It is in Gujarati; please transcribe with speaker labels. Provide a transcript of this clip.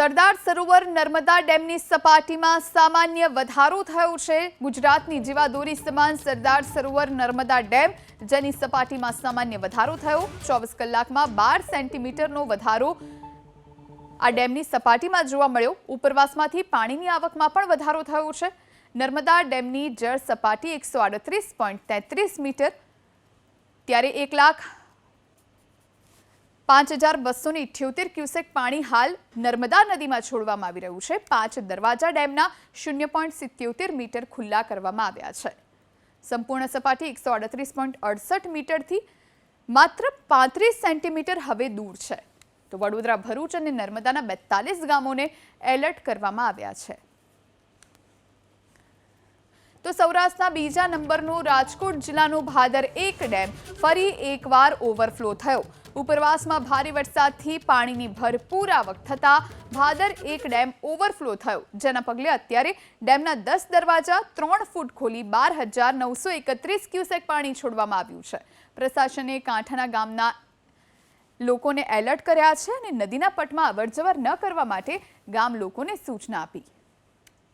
Speaker 1: સરદાર સરોવર નર્મદા ડેમની સપાટીમાં સામાન્ય વધારો થયો છે। ગુજરાતની જીવાદોરી સમાન સરદાર સરોવર નર્મદા ડેમ જેની સપાટીમાં સામાન્ય વધારો થયો। 24 કલાકમાં 12 સેન્ટીમીટરનો વધારો આ ડેમની સપાટીમાં જોવા મળ્યો। ઉપરવાસમાંથી પાણીની આવકમાં પણ વધારો થયો છે। નર્મદા ડેમની જળ સપાટી 138.33 મીટર ત્યારે 1,05,278 ક્યુસેક પાણી હાલ નર્મદા નદીમાં છોડવામાં આવી રહ્યું છે। 5 દરવાજા ડેમના 0.77 મીટર ખુલ્લા કરવામાં આવ્યા છે। સંપૂર્ણ સપાટી 138.68 મીટરથી માત્ર 35 સેન્ટીમીટર હવે દૂર છે। તો વડોદરા, ભરૂચ અને નર્મદાના 42 ગામોને એલર્ટ કરવામાં આવ્યા છે। તો સૌરાષ્ટ્રના બીજા નંબરનો રાજકોટ જિલ્લાનો ભાદર 1 ડેમ ફરી એકવાર ઓવરફ્લો થયો। ઉપરવાસમાં ભારે વરસાદથી પાણીની ભરપૂર આવક થતાં ભાદર 1 ડેમ ઓવરફ્લો થયો, જેના પગલે અત્યારે ડેમના 10 દરવાજા 3 ફૂટ ખોલી 12,931 ક્યુસેક પાણી છોડવામાં આવ્યું છે। પ્રશાસને કાંઠાના ગામના લોકોને એલર્ટ કર્યા છે અને નદીના પટમાં અવરજવર ન કરવા માટે ગામ લોકોને સૂચના આપી।